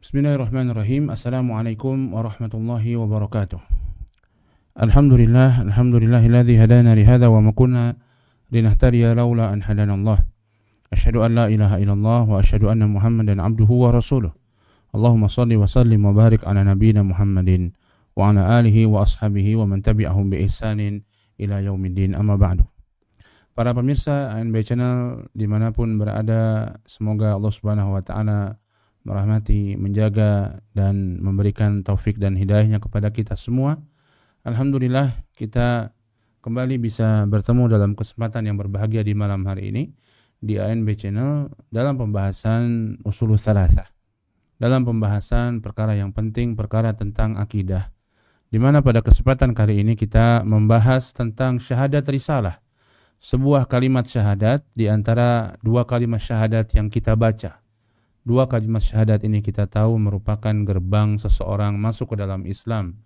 Bismillahirrahmanirrahim. Assalamualaikum warahmatullahi wabarakatuh. Alhamdulillahilladzi hadana li hadza wa ma kunna linahtadiya laula an hadana Allah. Asyhadu an la ilaha illallah wa asyhadu anna Muhammadan abduhu wa rasuluh. Allahumma shalli wa sallim wa barik ala nabiyyina Muhammadin wa ala alihi wa ashabihi wa man tabi'ahum bi ihsanin ila yaumiddin. Amma ba'du. Para pemirsa ANB Channel dimanapun berada, semoga Allah Subhanahu wa taala merahmati, menjaga, dan memberikan taufik dan hidayahnya kepada kita semua. Alhamdulillah kita kembali bisa bertemu dalam kesempatan yang berbahagia di malam hari ini di ANB Channel dalam pembahasan Ushulul Tsalatsah, dalam pembahasan perkara yang penting, perkara tentang akidah, di mana pada kesempatan kali ini kita membahas tentang syahadat risalah, sebuah kalimat syahadat di antara dua kalimat syahadat yang kita baca. Dua kalimat syahadat ini kita tahu merupakan gerbang seseorang masuk ke dalam Islam.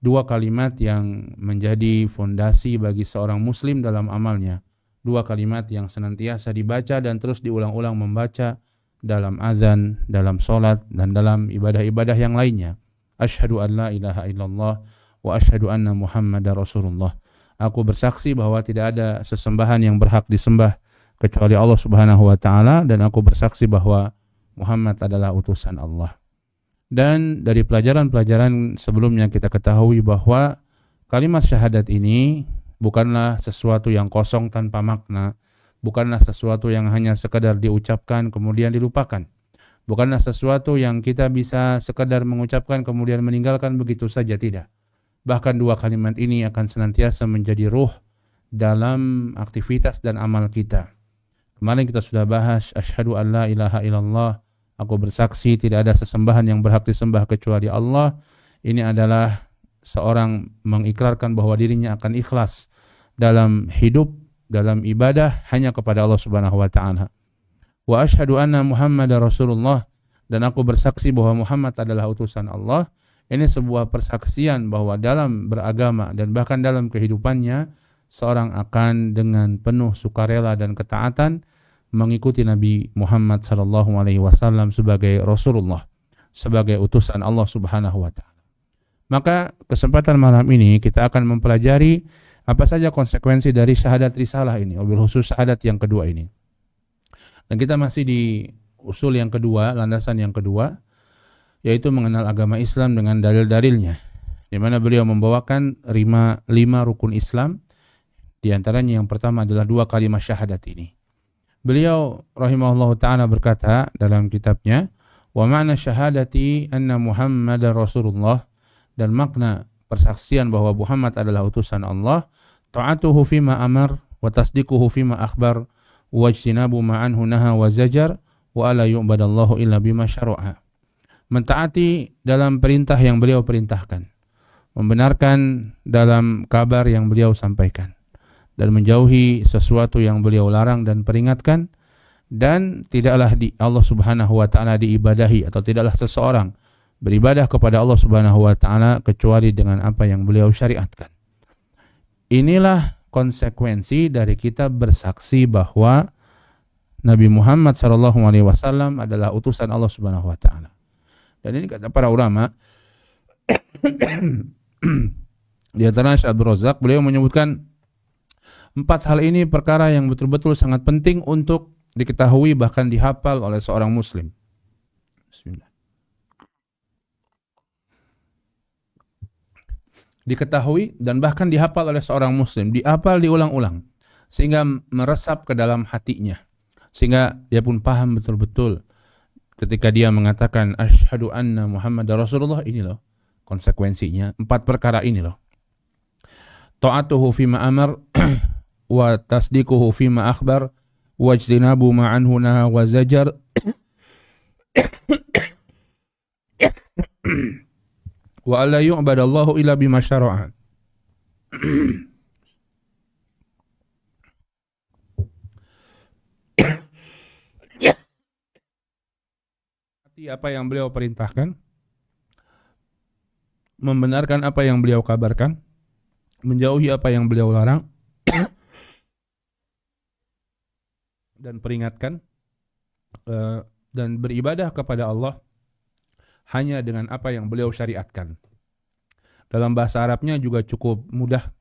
Dua kalimat yang menjadi fondasi bagi seorang muslim dalam amalnya. Dua kalimat yang senantiasa dibaca dan terus diulang-ulang membaca dalam azan, dalam sholat, dan dalam ibadah-ibadah yang lainnya. Asyhadu an la ilaha illallah wa asyhadu anna Muhammadar Rasulullah. Aku bersaksi bahwa tidak ada sesembahan yang berhak disembah kecuali Allah Subhanahu wa taala, dan aku bersaksi bahwa Muhammad adalah utusan Allah. Dan dari pelajaran-pelajaran sebelumnya kita ketahui bahwa kalimat syahadat ini bukanlah sesuatu yang kosong tanpa makna, bukanlah sesuatu yang hanya sekedar diucapkan kemudian dilupakan, bukanlah sesuatu yang kita bisa sekedar mengucapkan kemudian meninggalkan begitu saja, tidak. Bahkan dua kalimat ini akan senantiasa menjadi ruh dalam aktivitas dan amal kita. Kemarin kita sudah bahas asyhadu an la ilaha illallah, aku bersaksi tidak ada sesembahan yang berhak disembah kecuali Allah. Ini adalah seorang mengikrarkan bahwa dirinya akan ikhlas dalam hidup, dalam ibadah hanya kepada Allah Subhanahu wa taala. Wa asyhadu anna Muhammadar Rasulullah, dan aku bersaksi bahwa Muhammad adalah utusan Allah. Ini sebuah persaksian bahwa dalam beragama dan bahkan dalam kehidupannya seorang akan dengan penuh sukarela dan ketaatan mengikuti Nabi Muhammad SAW sebagai Rasulullah, sebagai utusan Allah Subhanahu wa taala. Maka kesempatan malam ini kita akan mempelajari apa saja konsekuensi dari syahadat risalah ini, wabil khusus syahadat yang kedua ini. Dan kita masih di usul yang kedua, landasan yang kedua, yaitu mengenal agama Islam dengan dalil-dalilnya, di mana beliau membawakan lima rukun Islam. Di antaranya yang pertama adalah dua kalimat syahadat ini. Beliau rahimahullahu ta'ala berkata dalam kitabnya, wa ma'na syahadati anna Muhammadar Rasulullah, dan makna persaksian bahwa Muhammad adalah utusan Allah, ta'atuhu fima amar wa tasdiquhu fima akhbar wa ijtinabu ma'anhu naha wa zajar wa ala yu'badallahu illa bima syara'a. Mentaati dalam perintah yang beliau perintahkan, membenarkan dalam kabar yang beliau sampaikan, dan menjauhi sesuatu yang beliau larang dan peringatkan, dan tidaklah Allah Subhanahu wa taala diibadahi, atau tidaklah seseorang beribadah kepada Allah Subhanahu wa taala kecuali dengan apa yang beliau syariatkan. Inilah konsekuensi dari kita bersaksi bahwa Nabi Muhammad SAW adalah utusan Allah Subhanahu wa taala. Dan ini kata para ulama, di antara Syekh Abdul Razak, beliau menyebutkan 4 hal ini perkara yang betul-betul sangat penting untuk diketahui bahkan dihafal oleh seorang muslim. Bismillah. Diketahui dan bahkan dihafal oleh seorang muslim, dihafal diulang-ulang sehingga meresap ke dalam hatinya, sehingga dia pun paham betul-betul ketika dia mengatakan asyhadu anna Muhammadar Rasulullah. Ini loh konsekuensinya, 4 perkara ini loh. Ta'atuhu fima amar wa tasdiquhu fima akhbar wa ijtinabu ma'anhu naha wa zajar wa alla yu'badallahu illa bima syara'a. Apa yang beliau perintahkan, membenarkan apa yang beliau kabarkan, menjauhi apa yang beliau larang, dan peringatkan, dan beribadah kepada Allah hanya dengan apa yang beliau syariatkan. Dalam bahasa Arabnya juga cukup mudah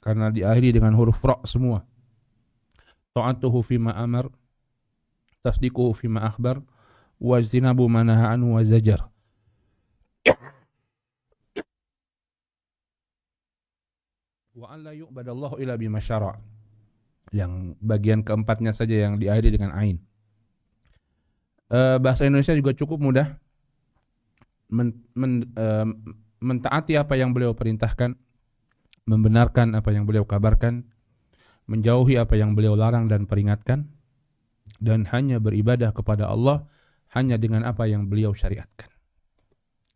karena diakhiri dengan huruf ra semua. Ta'atuhu fima amar, tasdiquhu fima akhbar, wajtinabu ma nahaa anhu wa zajar. Wa an la yu'badallahu illa bima syara'. Yang bagian keempatnya saja yang diakhiri dengan ain. Bahasa Indonesia juga cukup mudah. Mentaati apa yang beliau perintahkan, membenarkan apa yang beliau kabarkan, menjauhi apa yang beliau larang dan peringatkan, dan hanya beribadah kepada Allah hanya dengan apa yang beliau syariatkan.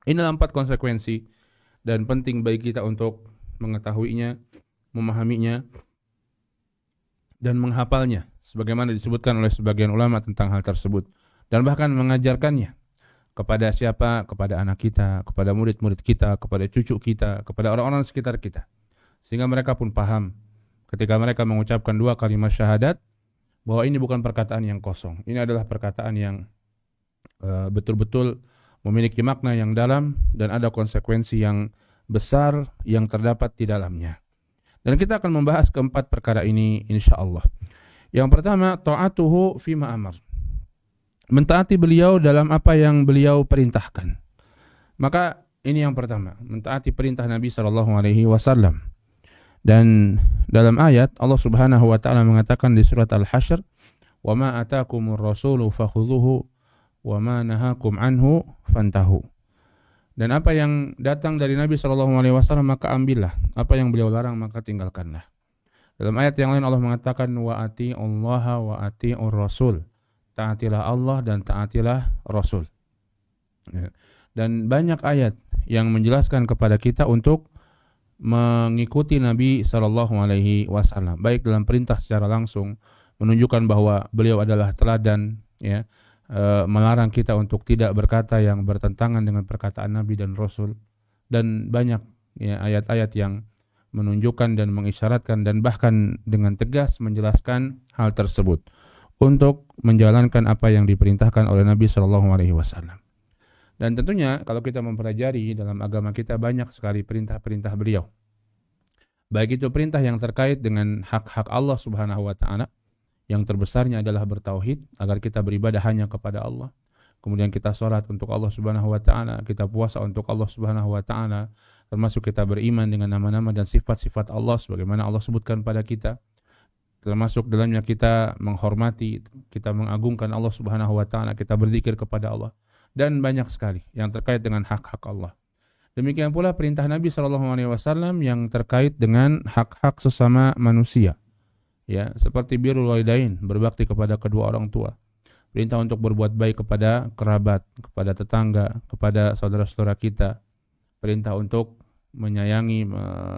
Inilah 4 konsekuensi dan penting bagi kita untuk mengetahuinya, memahaminya, dan menghafalnya sebagaimana disebutkan oleh sebagian ulama tentang hal tersebut, dan bahkan mengajarkannya kepada siapa? Kepada anak kita, kepada murid-murid kita, kepada cucu kita, kepada orang-orang sekitar kita, sehingga mereka pun paham ketika mereka mengucapkan 2 kalimat syahadat bahwa ini bukan perkataan yang kosong, ini adalah perkataan yang betul-betul memiliki makna yang dalam dan ada konsekuensi yang besar yang terdapat di dalamnya. Dan kita akan membahas keempat perkara ini insyaallah. Yang pertama, ta'atuhu fima amar. Mentaati beliau dalam apa yang beliau perintahkan. Maka ini yang pertama, mentaati perintah Nabi sallallahu alaihi wasallam. Dan dalam ayat Allah Subhanahu wa taala mengatakan di surat Al-Hasyr, "Wa ma ataakumur rasulu fakhudhuhu wa ma nahakum anhu fantahu." Dan apa yang datang dari Nabi SAW maka ambillah, apa yang beliau larang maka tinggalkanlah. Dalam ayat yang lain Allah mengatakan wa ati'ullaha wa ati'ur rasul. Taatilah Allah dan taatilah Rasul. Ya. Dan banyak ayat yang menjelaskan kepada kita untuk mengikuti Nabi SAW, baik dalam perintah secara langsung menunjukkan bahwa beliau adalah teladan, ya, melarang kita untuk tidak berkata yang bertentangan dengan perkataan Nabi dan Rasul, dan banyak ya ayat-ayat yang menunjukkan dan mengisyaratkan dan bahkan dengan tegas menjelaskan hal tersebut untuk menjalankan apa yang diperintahkan oleh Nabi SAW. Dan tentunya kalau kita mempelajari dalam agama kita banyak sekali perintah-perintah beliau, baik itu perintah yang terkait dengan hak-hak Allah Subhanahu wa taala, yang terbesarnya adalah bertauhid agar kita beribadah hanya kepada Allah. Kemudian kita sholat untuk Allah Subhanahu wa taala, kita puasa untuk Allah Subhanahu wa taala, termasuk kita beriman dengan nama-nama dan sifat-sifat Allah sebagaimana Allah sebutkan pada kita. Termasuk dalamnya kita menghormati, kita mengagungkan Allah Subhanahu wa taala, kita berzikir kepada Allah, dan banyak sekali yang terkait dengan hak-hak Allah. Demikian pula perintah Nabi SAW yang terkait dengan hak-hak sesama manusia. Ya, seperti birrul walidain, berbakti kepada kedua orang tua. Perintah untuk berbuat baik kepada kerabat, kepada tetangga, kepada saudara-saudara kita. Perintah untuk menyayangi,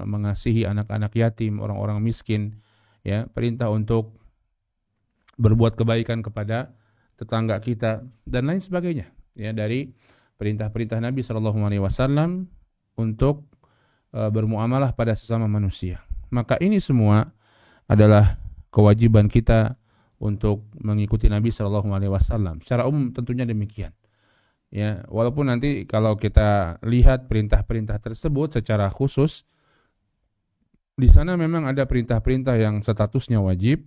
mengasihi anak-anak yatim, orang-orang miskin. Ya, perintah untuk berbuat kebaikan kepada tetangga kita dan lain sebagainya. Ya, dari perintah-perintah Nabi SAW untuk bermuamalah pada sesama manusia. Maka ini semua adalah kewajiban kita untuk mengikuti Nabi SAW. Secara umum tentunya demikian. Ya, walaupun nanti kalau kita lihat perintah-perintah tersebut secara khusus, di sana memang ada perintah-perintah yang statusnya wajib,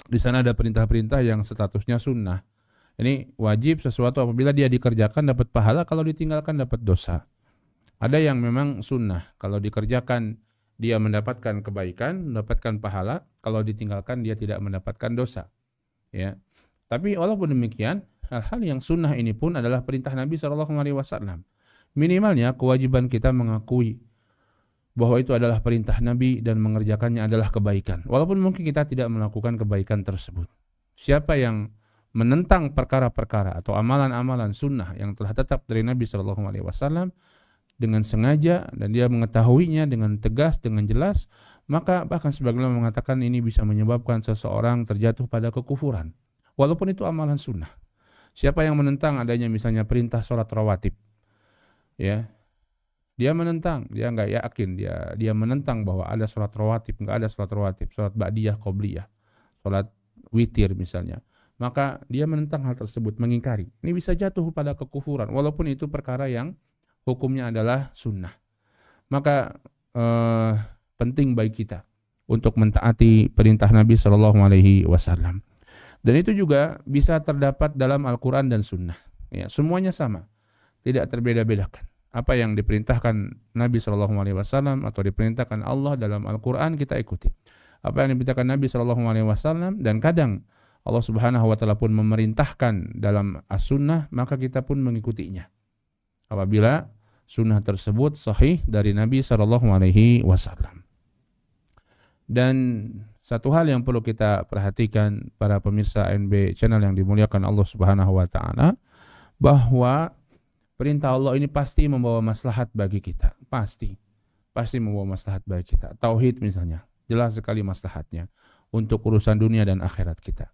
di sana ada perintah-perintah yang statusnya sunnah. Ini wajib sesuatu apabila dia dikerjakan dapat pahala, kalau ditinggalkan dapat dosa. Ada yang memang sunnah, kalau dikerjakan dia mendapatkan kebaikan, mendapatkan pahala, kalau ditinggalkan dia tidak mendapatkan dosa. Ya. Tapi walaupun demikian, hal-hal yang sunnah ini pun adalah perintah Nabi SAW. Minimalnya kewajiban kita mengakui bahwa itu adalah perintah Nabi dan mengerjakannya adalah kebaikan. Walaupun mungkin kita tidak melakukan kebaikan tersebut. Siapa yang menentang perkara-perkara atau amalan-amalan sunnah yang telah tetap dari Nabi SAW dengan sengaja dan dia mengetahuinya dengan tegas, dengan jelas, maka bahkan sebagian mengatakan ini bisa menyebabkan seseorang terjatuh pada kekufuran. Walaupun itu amalan sunnah. Siapa yang menentang adanya misalnya perintah sholat rawatib, ya, dia menentang, dia nggak yakin, dia menentang bahwa ada sholat rawatib, nggak ada sholat rawatib, sholat ba'diyah, qobliyah, sholat witir misalnya. maka dia menentang hal tersebut, mengingkari. Ini bisa jatuh pada kekufuran, walaupun itu perkara yang hukumnya adalah sunnah. Maka penting bagi kita untuk mentaati perintah Nabi Shallallahu Alaihi Wasallam. Dan itu juga bisa terdapat dalam Al-Quran dan Sunnah. Ya, semuanya sama, tidak terbeda-bedakan. Apa yang diperintahkan Nabi Shallallahu Alaihi Wasallam atau diperintahkan Allah dalam Al-Quran kita ikuti. Apa yang diperintahkan Nabi Shallallahu Alaihi Wasallam, dan kadang Allah Subhanahu Wa Taala pun memerintahkan dalam As-Sunnah, maka kita pun mengikutinya. Apabila sunnah tersebut sahih dari Nabi Shallallahu Alaihi Wasallam. Dan satu hal yang perlu kita perhatikan para pemirsa ANB channel yang dimuliakan Allah Subhanahu Wa Taala, bahwa perintah Allah ini pasti membawa maslahat bagi kita, pasti membawa maslahat bagi kita. Tauhid misalnya, jelas sekali maslahatnya untuk urusan dunia dan akhirat kita.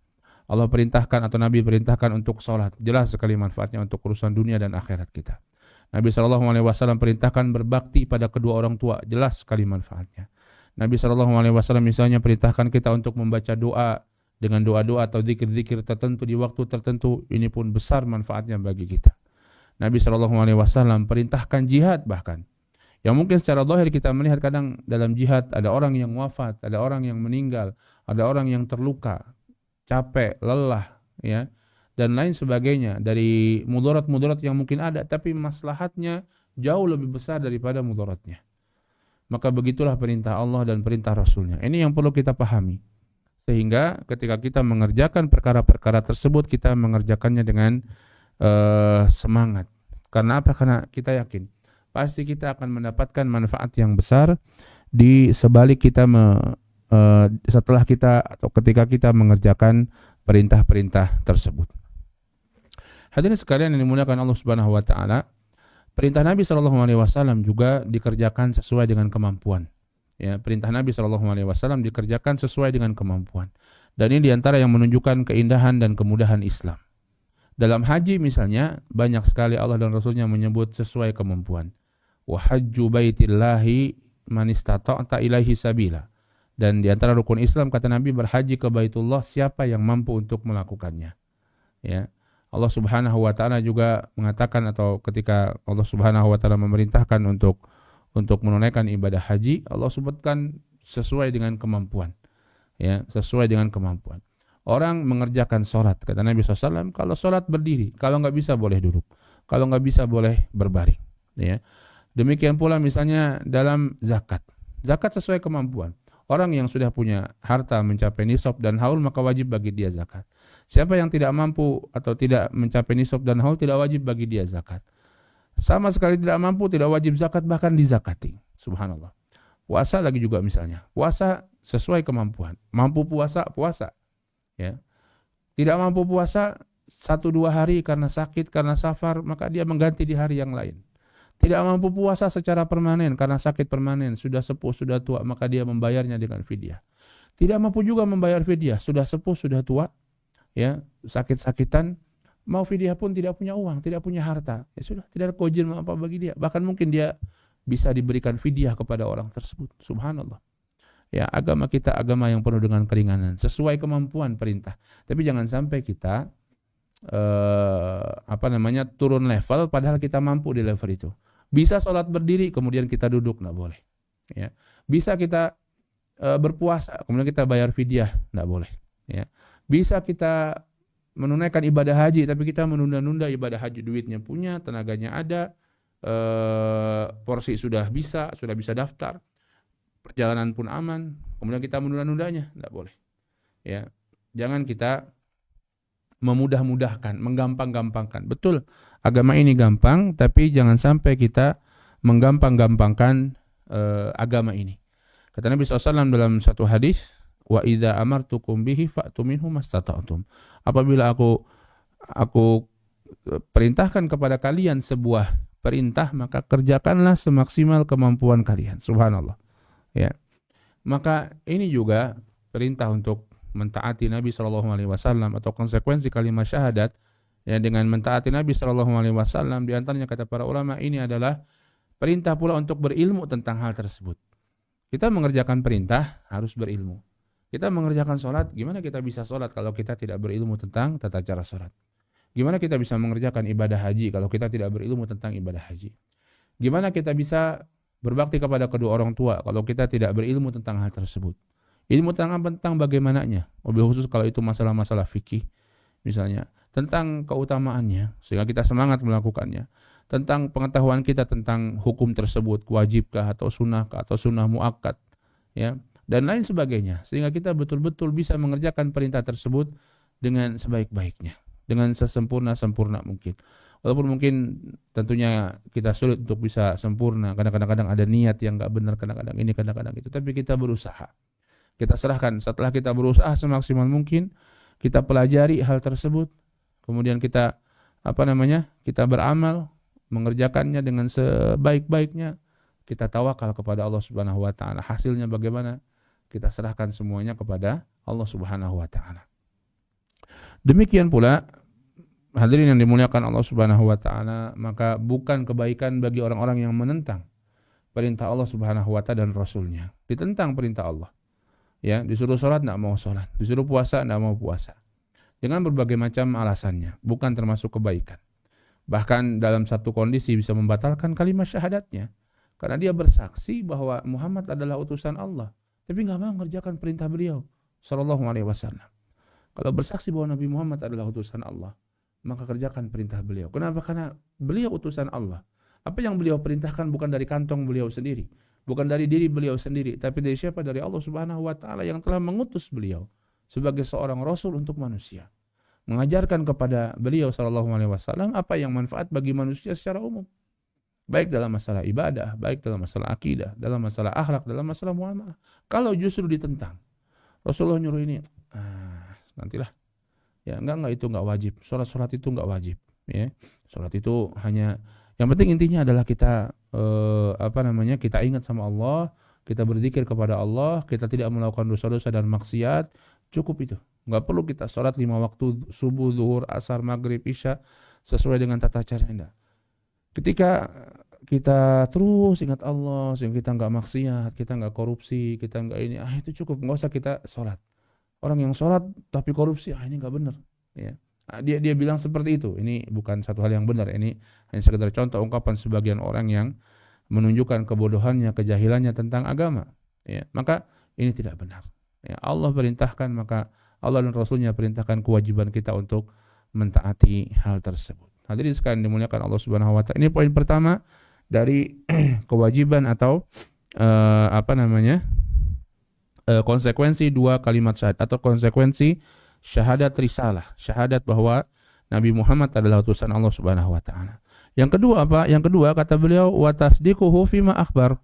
Allah perintahkan atau Nabi perintahkan untuk sholat, jelas sekali manfaatnya untuk urusan dunia dan akhirat kita. Nabi SAW perintahkan berbakti pada kedua orang tua, jelas sekali manfaatnya. Nabi SAW misalnya perintahkan kita untuk membaca doa dengan doa-doa atau zikir-zikir tertentu di waktu tertentu, ini pun besar manfaatnya bagi kita. Nabi SAW perintahkan jihad bahkan. Yang mungkin secara zahir kita melihat kadang dalam jihad ada orang yang wafat, ada orang yang meninggal, ada orang yang terluka, capek, lelah, ya, dan lain sebagainya dari mudarat-mudarat yang mungkin ada, tapi maslahatnya jauh lebih besar daripada mudaratnya. Maka begitulah perintah Allah dan perintah Rasulnya. Ini yang perlu kita pahami. Sehingga ketika kita mengerjakan perkara-perkara tersebut, kita mengerjakannya dengan semangat. Karena apa? Karena kita yakin pasti kita akan mendapatkan manfaat yang besar di sebalik kita setelah kita atau ketika kita mengerjakan perintah-perintah tersebut. Hadirin sekalian yang dimuliakan Allah Subhanahu Wa Taala, perintah Nabi Shallallahu Alaihi Wasallam juga dikerjakan sesuai dengan kemampuan. Ya, perintah Nabi Shallallahu Alaihi Wasallam dikerjakan sesuai dengan kemampuan. Dan ini diantara yang menunjukkan keindahan dan kemudahan Islam. Dalam haji misalnya, banyak sekali Allah dan Rasulnya menyebut sesuai kemampuan. Wa hajju baitillahi man istata'ta ilaihi sabila. Dan di antara rukun Islam, kata Nabi, berhaji ke Baitullah siapa yang mampu untuk melakukannya. Ya. Allah Subhanahu Wa Taala juga mengatakan, atau ketika Allah Subhanahu Wa Taala memerintahkan untuk menunaikan ibadah haji, Allah sebutkan sesuai dengan kemampuan. Ya, sesuai dengan kemampuan. Orang mengerjakan sholat, kata Nabi SAW, kalau sholat berdiri, kalau nggak bisa boleh duduk, kalau nggak bisa boleh berbaring. Ya. Demikian pula misalnya dalam zakat sesuai kemampuan. Orang yang sudah punya harta mencapai nisab dan haul, maka wajib bagi dia zakat. Siapa yang tidak mampu atau tidak mencapai nisab dan haul, tidak wajib bagi dia zakat. Sama sekali tidak mampu, tidak wajib zakat, bahkan dizakati. Subhanallah. Puasa lagi juga misalnya. Puasa sesuai kemampuan. Mampu puasa, puasa. Ya. Tidak mampu puasa 1-2 hari karena sakit, karena safar, maka dia mengganti di hari yang lain. Tidak mampu puasa secara permanen karena sakit permanen, sudah sepuh, sudah tua, maka dia membayarnya dengan fidyah. Tidak mampu juga membayar fidyah, sudah sepuh, sudah tua, ya, sakit-sakitan, mau fidyah pun tidak punya uang, tidak punya harta. Ya sudah, tidak ada kewajiban apa bagi dia. Bahkan mungkin dia bisa diberikan fidyah kepada orang tersebut. Subhanallah. Ya, agama kita agama yang penuh dengan keringanan, sesuai kemampuan perintah. Tapi jangan sampai kita turun level padahal kita mampu di level itu. Bisa sholat berdiri kemudian kita duduk, nggak boleh. Ya. Bisa kita berpuasa kemudian kita bayar fidyah, nggak boleh. Ya. Bisa kita menunaikan ibadah haji tapi kita menunda-nunda ibadah haji, duitnya punya, tenaganya ada, porsi sudah bisa daftar, perjalanan pun aman, kemudian kita menunda-nundanya, nggak boleh. Ya. Jangan kita memudah-mudahkan, menggampang-gampangkan. Betul, agama ini gampang, tapi jangan sampai kita menggampang-gampangkan agama ini. Kata Nabi SAW dalam satu hadis, wa idza amartukum bihi fa'tu minhu mastata'tum. Apabila aku perintahkan kepada kalian sebuah perintah, maka kerjakanlah semaksimal kemampuan kalian. Subhanallah. Ya. Maka ini juga perintah untuk mentaati Nabi SAW atau konsekuensi kalimat syahadat, ya, dengan mentaati Nabi SAW, di antaranya kata para ulama ini adalah perintah pula untuk berilmu tentang hal tersebut. Kita mengerjakan perintah harus berilmu. Kita mengerjakan sholat, gimana kita bisa sholat kalau kita tidak berilmu tentang tata cara sholat? Gimana kita bisa mengerjakan ibadah haji kalau kita tidak berilmu tentang ibadah haji? Gimana kita bisa berbakti kepada kedua orang tua kalau kita tidak berilmu tentang hal tersebut? Ilmu tentang bagaimananya, mobil khusus kalau itu masalah-masalah fikih misalnya, tentang keutamaannya sehingga kita semangat melakukannya, tentang pengetahuan kita tentang hukum tersebut, wajibkah atau sunnah muakkad, ya, dan lain sebagainya, sehingga kita betul-betul bisa mengerjakan perintah tersebut dengan sebaik-baiknya, dengan sesempurna-sempurna mungkin. Walaupun mungkin tentunya kita sulit untuk bisa sempurna, kadang-kadang ada niat yang nggak benar, kadang-kadang ini, kadang-kadang itu, tapi kita berusaha. Kita serahkan, setelah kita berusaha semaksimal mungkin, kita pelajari hal tersebut, kemudian kita kita beramal, mengerjakannya dengan sebaik-baiknya, kita tawakal kepada Allah Subhanahu wa taala. Hasilnya bagaimana? Kita serahkan semuanya kepada Allah Subhanahu wa taala. Demikian pula hadirin yang dimuliakan Allah Subhanahu wa taala, maka bukan kebaikan bagi orang-orang yang menentang perintah Allah Subhanahu wa taala dan Rasulnya. Ditentang perintah Allah. Ya, disuruh sholat enggak mau sholat, disuruh puasa enggak mau puasa. Dengan berbagai macam alasannya, bukan termasuk kebaikan. Bahkan dalam satu kondisi bisa membatalkan kalimat syahadatnya. Karena dia bersaksi bahwa Muhammad adalah utusan Allah, tapi enggak mau mengerjakan perintah beliau sallallahu alaihi wasallam. Kalau bersaksi bahwa Nabi Muhammad adalah utusan Allah, maka kerjakan perintah beliau. Kenapa? Karena beliau utusan Allah. Apa yang beliau perintahkan bukan dari kantong beliau sendiri, bukan dari diri beliau sendiri, tapi dari siapa? Dari Allah Subhanahu wa taala yang telah mengutus beliau sebagai seorang rasul untuk manusia. Mengajarkan kepada beliau sallallahu alaihi wasallam apa yang manfaat bagi manusia secara umum. Baik dalam masalah ibadah, baik dalam masalah akidah, dalam masalah akhlak, dalam masalah muamalah. Kalau justru ditentang, Rasulullah nyuruh ini, nantilah. Ya, enggak itu enggak wajib. Salat itu enggak wajib, ya. Salat itu hanya, yang penting intinya adalah kita kita ingat sama Allah, kita berzikir kepada Allah, kita tidak melakukan dosa-dosa dan maksiat, cukup itu. Enggak perlu kita salat 5 waktu, subuh, zuhur, asar, maghrib, isya sesuai dengan tata caranya. Ketika kita terus ingat Allah, sehingga kita enggak maksiat, kita enggak korupsi, kita enggak ini, itu cukup, enggak usah kita salat. Orang yang sholat tapi korupsi, ini nggak benar. Ya. Dia bilang seperti itu. Ini bukan satu hal yang benar. Ini hanya sekedar contoh ungkapan sebagian orang yang menunjukkan kebodohannya, kejahilannya tentang agama. Ya. Maka ini tidak benar. Ya. Allah perintahkan, maka Allah dan Rasulnya perintahkan kewajiban kita untuk mentaati hal tersebut. Hadirin sekalian dimuliakan Allah Subhanahu wa taala. Ini poin pertama dari kewajiban atau konsekuensi dua kalimat syahadat atau konsekuensi syahadat risalah, syahadat bahwa Nabi Muhammad adalah utusan Allah Subhanahu wa taala. Yang kedua apa? Yang kedua kata beliau wa tasdiquhu fima akhbar,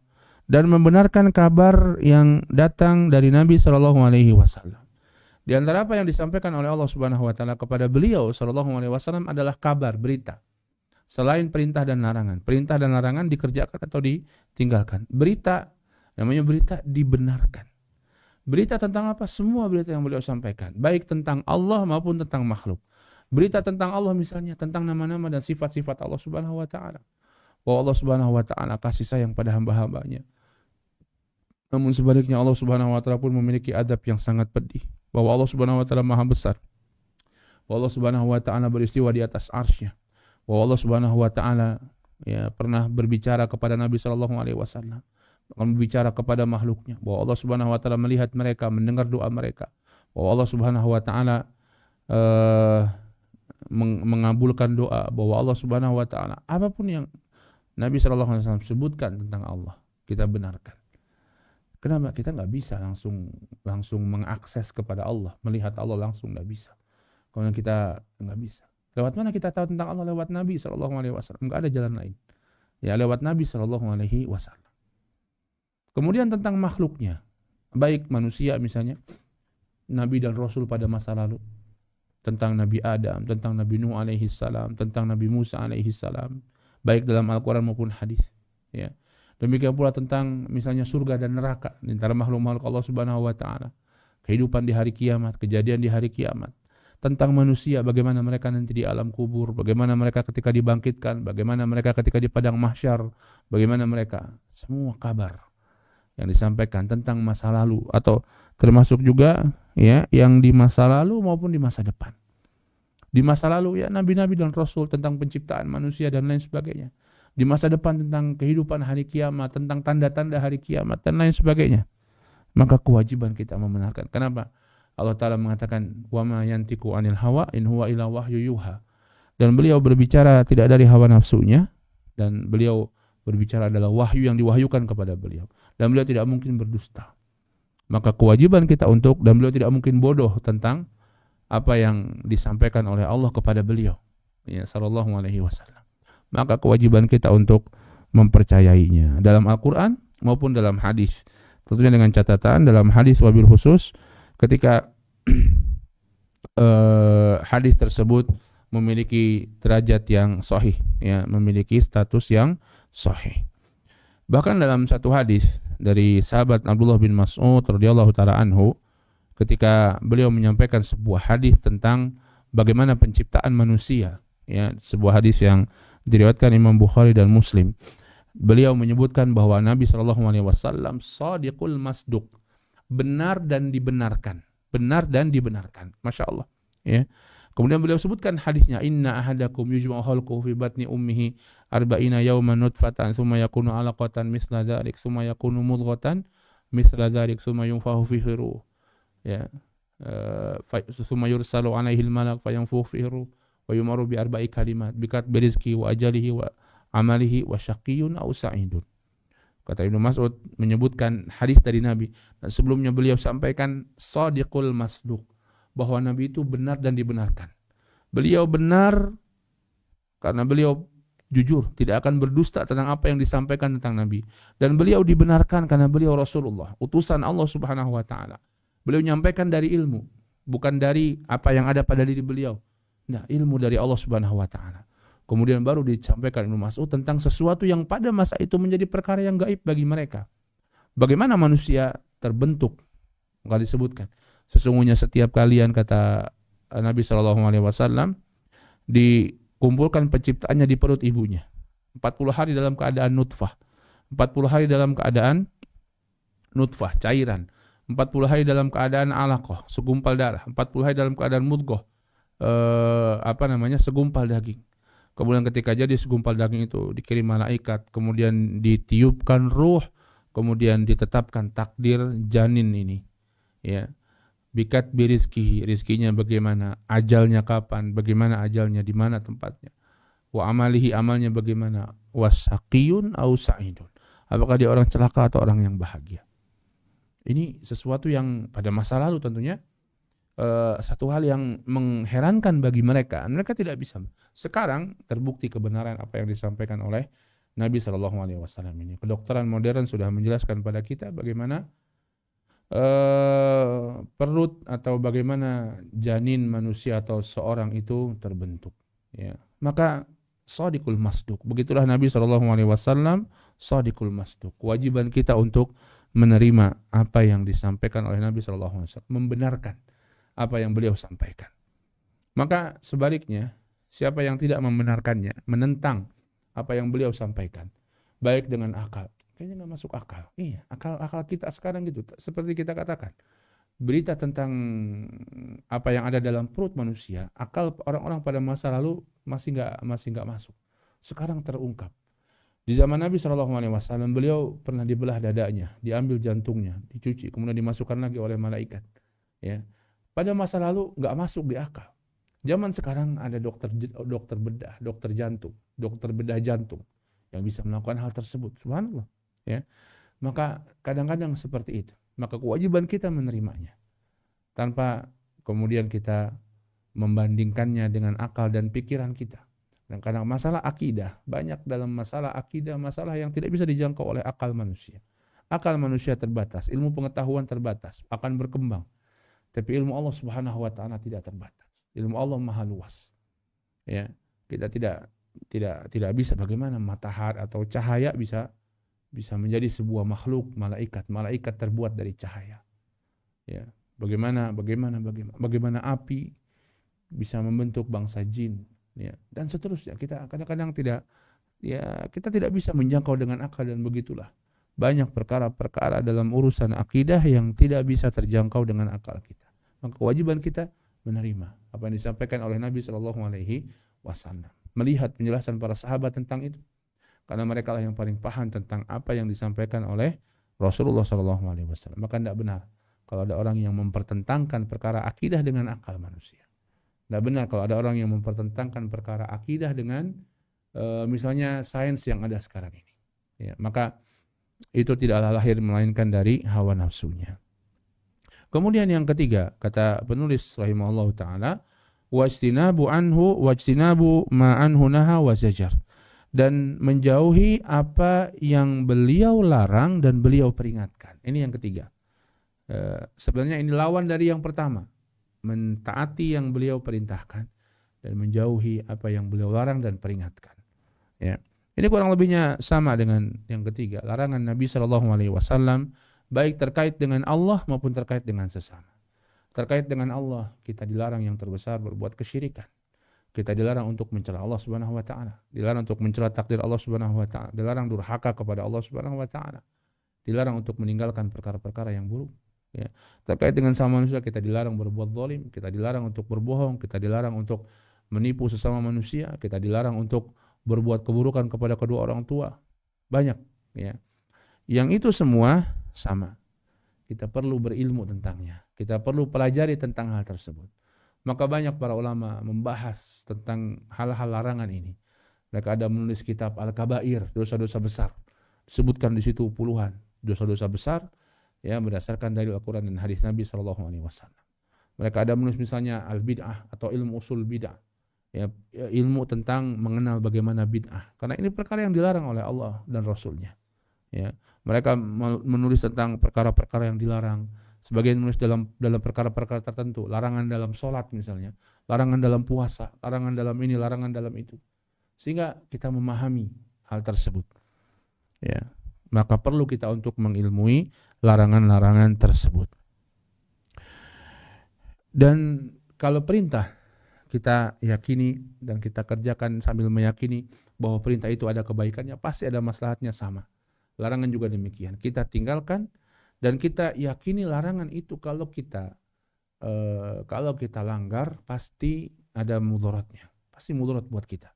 dan membenarkan kabar yang datang dari Nabi sallallahu alaihi wasallam. Di antara apa yang disampaikan oleh Allah Subhanahu wa taala kepada beliau sallallahu alaihi wasallam adalah kabar, berita. Selain perintah dan larangan. Perintah dan larangan dikerjakan atau ditinggalkan. Berita, namanya berita dibenarkan. Berita tentang apa? Semua berita yang beliau sampaikan, baik tentang Allah maupun tentang makhluk. Berita tentang Allah misalnya, tentang nama-nama dan sifat-sifat Allah Subhanahu wa taala. Bahwa Allah Subhanahu wa taala kasih sayang pada hamba-hambanya. Namun sebaliknya Allah Subhanahu wa taala pun memiliki adab yang sangat pedih. Bahwa Allah Subhanahu wa taala Maha besar. Bahwa Allah Subhanahu wa taala beristiwa di atas arsy-Nya. Bahwa Allah Subhanahu wa taala pernah berbicara kepada Nabi sallallahu alaihi wasallam. Akan berbicara kepada makhluknya, bahwa Allah Subhanahu wa taala melihat mereka, mendengar doa mereka, bahwa Allah Subhanahu wa taala mengabulkan doa, bahwa Allah Subhanahu wa taala apapun yang Nabi sallallahu alaihi wasallam sebutkan tentang Allah, kita benarkan. Kenapa? Kita enggak bisa langsung mengakses kepada Allah, melihat Allah langsung, enggak bisa. Kalau kita enggak bisa. Lewat mana kita tahu tentang Allah? Lewat Nabi sallallahu alaihi wasallam. Enggak ada jalan lain. Ya, lewat Nabi sallallahu alaihi wasallam. Kemudian tentang makhluknya, baik manusia misalnya, Nabi dan Rasul pada masa lalu, tentang Nabi Adam, tentang Nabi Nuh alaihi salam, tentang Nabi Musa alaihi salam, baik dalam Al-Quran maupun hadis. Ya. Demikian pula tentang misalnya surga dan neraka, antara makhluk-makhluk Allah Subhanahu wa taala, kehidupan di hari kiamat, kejadian di hari kiamat, tentang manusia, bagaimana mereka nanti di alam kubur, bagaimana mereka ketika dibangkitkan, bagaimana mereka ketika di padang mahsyar, bagaimana mereka, semua kabar yang disampaikan tentang masa lalu, atau termasuk juga ya yang di masa lalu maupun di masa depan. Di masa lalu ya nabi-nabi dan rasul tentang penciptaan manusia dan lain sebagainya. Di masa depan tentang kehidupan hari kiamat, tentang tanda-tanda hari kiamat dan lain sebagainya. Maka kewajiban kita membenarkan. Kenapa? Allah Ta'ala mengatakan, wa ma yantiqu anil hawa in huwa illa wahyu yuha. Dan beliau berbicara tidak dari hawa nafsunya, dan beliau berbicara adalah wahyu yang diwahyukan kepada beliau. Dan beliau tidak mungkin berdusta. Maka kewajiban kita untuk, dan beliau tidak mungkin bodoh tentang apa yang disampaikan oleh Allah kepada beliau, ya sallallahu alaihi wasallam. Maka kewajiban kita untuk mempercayainya dalam Al-Quran maupun dalam hadis. Tentunya dengan catatan dalam hadis wabil khusus ketika hadis tersebut memiliki derajat yang sahih, ya, memiliki status yang sahih. Bahkan dalam satu hadis dari sahabat Abdullah bin Mas'ud radhiyallahu taala anhu, ketika beliau menyampaikan sebuah hadis tentang bagaimana penciptaan manusia, ya, sebuah hadis yang diriwayatkan Imam Bukhari dan Muslim. Beliau menyebutkan bahwa Nabi Shallallahu Alaihi Wasallam shadiqul masduq, benar dan dibenarkan, masya Allah. Ya. Kemudian beliau sebutkan hadisnya, inna ahadakum yujma'u khalquhu fi batni ummihi arba'ina yawman nutfatan thumma yakunu alaqatan misla dzalik thumma yakunu mudghatan misla dzalik thumma yunfahu fihi ruh, ya, thumma yursalu alaihi al-malak fayanfukhu fihi ruh wa yumaru bi arba'i kalimat bikat birizki wa ajalihi wa amalihi wa syaqiyyun aw sa'idun. Kata Ibnu Mas'ud menyebutkan hadis dari Nabi, dan sebelumnya beliau sampaikan shadiqul masduq, bahwa Nabi itu benar dan dibenarkan. Beliau benar karena beliau jujur, tidak akan berdusta tentang apa yang disampaikan tentang Nabi. Dan beliau dibenarkan karena beliau Rasulullah, utusan Allah Subhanahu wa taala. Beliau menyampaikan dari ilmu, bukan dari apa yang ada pada diri beliau. Nah, ilmu dari Allah Subhanahu wa taala. Kemudian baru disampaikan Ibnu Mas'ud tentang sesuatu yang pada masa itu menjadi perkara yang gaib bagi mereka. Bagaimana manusia terbentuk? Maka disebutkan, sesungguhnya setiap kalian, kata Nabi SAW, dikumpulkan penciptaannya di perut ibunya. 40 hari dalam keadaan nutfah. 40 hari dalam keadaan nutfah, cairan. 40 hari dalam keadaan alaqah, segumpal darah. 40 hari dalam keadaan mudghah, segumpal daging. Kemudian ketika jadi segumpal daging itu dikirim malaikat, kemudian ditiupkan ruh, kemudian ditetapkan takdir janin ini, ya. Bikat birizki, rizkinya bagaimana, ajalnya kapan, bagaimana ajalnya, di mana tempatnya. Wa amalihi, amalnya bagaimana, wasaqiyun au sa'idun, apakah dia orang celaka atau orang yang bahagia. Ini sesuatu yang pada masa lalu tentunya satu hal yang mengherankan bagi mereka. Mereka tidak bisa. Sekarang terbukti kebenaran apa yang disampaikan oleh Nabi Shallallahu Alaihi Wasallam ini. Kedokteran modern sudah menjelaskan pada kita bagaimana perut atau bagaimana janin manusia atau seorang itu terbentuk. Ya. Maka shadiqul masduq. Begitulah Nabi Shallallahu Alaihi Wasallam shadiqul masduq. Kewajiban kita untuk menerima apa yang disampaikan oleh Nabi Shallallahu Alaihi Wasallam, membenarkan apa yang beliau sampaikan. Maka sebaliknya, siapa yang tidak membenarkannya, menentang apa yang beliau sampaikan, baik dengan akal, kayaknya nggak masuk akal. Iya, akal kita sekarang gitu. Seperti kita katakan, berita tentang apa yang ada dalam perut manusia, akal orang-orang pada masa lalu masih nggak masuk. Sekarang terungkap. Di zaman Nabi SAW, beliau pernah dibelah dadanya, diambil jantungnya, dicuci, kemudian dimasukkan lagi oleh malaikat. Ya. Pada masa lalu nggak masuk di akal. Zaman sekarang ada dokter bedah, dokter jantung, dokter bedah jantung yang bisa melakukan hal tersebut. Subhanallah. Ya. Maka kadang-kadang seperti itu. Maka kewajiban kita menerimanya tanpa kemudian kita membandingkannya dengan akal dan pikiran kita. Dan kadang masalah akidah, banyak dalam masalah akidah, masalah yang tidak bisa dijangkau oleh akal manusia. Akal manusia terbatas, ilmu pengetahuan terbatas, akan berkembang. Tapi ilmu Allah Subhanahu wa taala tidak terbatas. Ilmu Allah maha luas. Ya, kita tidak bisa bagaimana matahari atau cahaya bisa menjadi sebuah makhluk, malaikat terbuat dari cahaya. Ya, bagaimana api bisa membentuk bangsa jin, ya, dan seterusnya. Kita kadang-kadang kita tidak bisa menjangkau dengan akal, dan begitulah banyak perkara-perkara dalam urusan akidah yang tidak bisa terjangkau dengan akal kita. Maka kewajiban kita menerima apa yang disampaikan oleh Nabi Shallallahu Alaihi Wasallam, melihat penjelasan para sahabat tentang itu, karena mereka lah yang paling paham tentang apa yang disampaikan oleh Rasulullah Shallallahu Alaihi Wasallam. Maka tidak benar kalau ada orang yang mempertentangkan perkara akidah dengan akal manusia. Tidak benar kalau ada orang yang mempertentangkan perkara akidah dengan misalnya sains yang ada sekarang ini. Ya, maka itu tidaklah lahir melainkan dari hawa nafsunya. Kemudian yang ketiga, kata penulis rahimahullah ta'ala, wajtinabu anhu wajtinabu ma'anhu naha wa zajar, dan menjauhi apa yang beliau larang dan beliau peringatkan. Ini yang ketiga. Sebenarnya ini lawan dari yang pertama, mentaati yang beliau perintahkan dan menjauhi apa yang beliau larang dan peringatkan. Ya. Ini kurang lebihnya sama dengan yang ketiga, larangan Nabi SAW baik terkait dengan Allah maupun terkait dengan sesama. Terkait dengan Allah, kita dilarang yang terbesar berbuat kesyirikan. Kita dilarang untuk mencela Allah Subhanahu wa taala, dilarang untuk mencela takdir Allah Subhanahu wa taala, dilarang durhaka kepada Allah Subhanahu wa taala. Dilarang untuk meninggalkan perkara-perkara yang buruk, ya. Terkait dengan sama manusia, kita dilarang berbuat zalim, kita dilarang untuk berbohong, kita dilarang untuk menipu sesama manusia, kita dilarang untuk berbuat keburukan kepada kedua orang tua. Banyak, ya. Yang itu semua sama. Kita perlu berilmu tentangnya. Kita perlu pelajari tentang hal tersebut. Maka banyak para ulama membahas tentang hal-hal larangan ini. Mereka ada menulis kitab Al-Kabair, dosa-dosa besar. Disebutkan di situ puluhan dosa-dosa besar, ya, berdasarkan dari Al-Quran dan hadis Nabi SAW. Mereka ada menulis misalnya Al-Bid'ah atau ilmu usul bid'ah. Ya, ilmu tentang mengenal bagaimana bid'ah. Karena ini perkara yang dilarang oleh Allah dan Rasulnya. Ya, mereka menulis tentang perkara-perkara yang dilarang. Sebagian menulis dalam perkara-perkara tertentu, larangan dalam sholat misalnya, larangan dalam puasa, larangan dalam ini, larangan dalam itu, sehingga kita memahami hal tersebut. Ya, maka perlu kita untuk mengilmui larangan-larangan tersebut. Dan kalau perintah kita yakini dan kita kerjakan sambil meyakini bahwa perintah itu ada kebaikannya, pasti ada maslahatnya sama. Larangan juga demikian. Kita tinggalkan dan kita yakini larangan itu kalau kita langgar pasti ada mudaratnya. Pasti mudarat buat kita.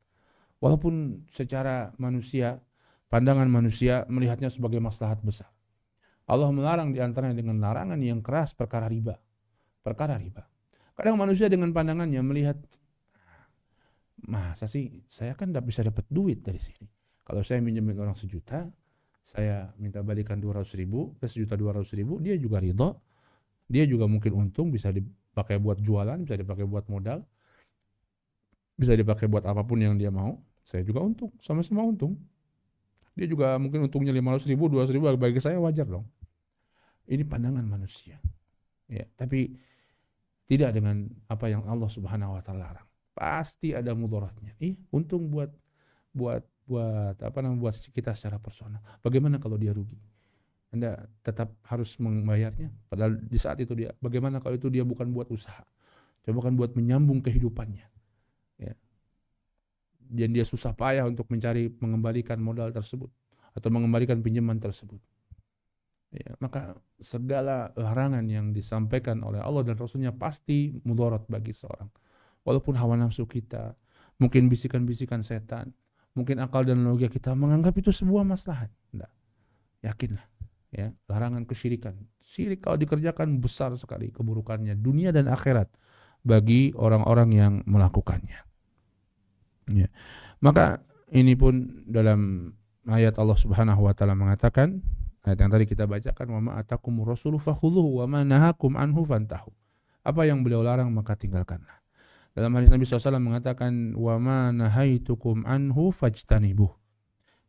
Walaupun secara manusia, pandangan manusia melihatnya sebagai maslahat besar. Allah melarang di antaranya dengan larangan yang keras perkara riba. Perkara riba. Kadang manusia dengan pandangannya melihat, masa sih saya kan tidak bisa dapat duit dari sini. Kalau saya minjemin orang 1 juta, saya minta balikan 200.000, ke 1.200.000, dia juga ridha, dia juga mungkin untung, bisa dipakai buat jualan, bisa dipakai buat modal, bisa dipakai buat apapun yang dia mau. Saya juga untung, sama-sama untung. Dia juga mungkin untungnya 500.000, 200.000, bagi saya wajar dong. Ini pandangan manusia, ya. Tapi tidak dengan apa yang Allah Subhanahu wa taala larang. Pasti ada mudaratnya. Untung buat kita secara personal. Bagaimana kalau dia rugi? Anda tetap harus membayarnya. Padahal di saat itu dia, bagaimana kalau itu dia bukan buat usaha? Coba kan buat menyambung kehidupannya. Ya. Dan dia susah payah untuk mengembalikan modal tersebut atau mengembalikan pinjaman tersebut. Ya, maka segala larangan yang disampaikan oleh Allah dan Rasulnya pasti mudarat bagi seorang. Walaupun hawa nafsu kita, mungkin bisikan-bisikan setan, mungkin akal dan logika kita menganggap itu sebuah maslahat. Tidak. Yakinlah. Ya, larangan kesyirikan. Syirik kalau dikerjakan besar sekali keburukannya dunia dan akhirat bagi orang-orang yang melakukannya. Ya. Maka ini pun dalam ayat Allah Subhanahu wa taala mengatakan, ayat yang tadi kita bacakan, wa ma atakumur rasulu fakhudhuhu wa ma nahakum anhu fantahu. Apa yang beliau larang maka tinggalkanlah. Dalam hadis Nabi SAW mengatakan, wa ma nahaitukum anhu fajtanibuh.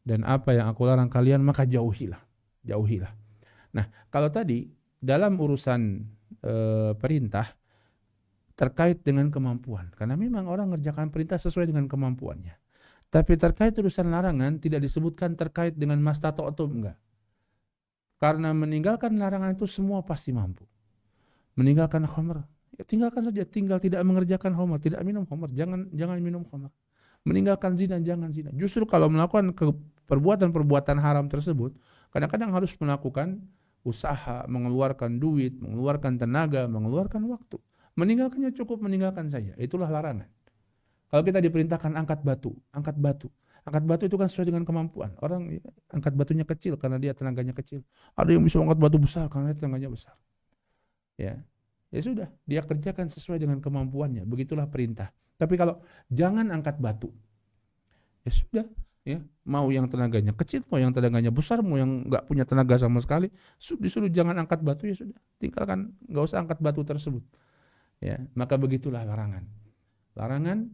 Dan apa yang aku larang kalian maka jauhilah. Nah, kalau tadi dalam urusan perintah terkait dengan kemampuan, karena memang orang mengerjakan perintah sesuai dengan kemampuannya. Tapi terkait urusan larangan tidak disebutkan terkait dengan mastata'tum atau enggak. Karena meninggalkan larangan itu semua pasti mampu. Meninggalkan khamr, ya tinggalkan saja, tinggal tidak mengerjakan khamr, tidak minum khamr, jangan minum khamr. Meninggalkan zina, jangan zina. Justru kalau melakukan perbuatan-perbuatan haram tersebut, Kadang-kadang harus melakukan usaha, mengeluarkan duit, mengeluarkan tenaga, mengeluarkan waktu. Meninggalkannya cukup meninggalkan saja. Itulah larangan. Kalau kita diperintahkan angkat batu, angkat batu. Angkat batu itu kan sesuai dengan kemampuan. Orang angkat batunya kecil karena dia tenaganya kecil. Ada yang bisa angkat batu besar karena dia tenaganya besar. Ya, ya sudah, dia kerjakan sesuai dengan kemampuannya. Begitulah perintah. Tapi kalau jangan angkat batu, ya sudah, ya mau yang tenaganya kecil, mau yang tenaganya besar, mau yang nggak punya tenaga sama sekali, disuruh jangan angkat batu, ya sudah, tinggalkan, nggak usah angkat batu tersebut. Ya, maka begitulah larangan. Larangan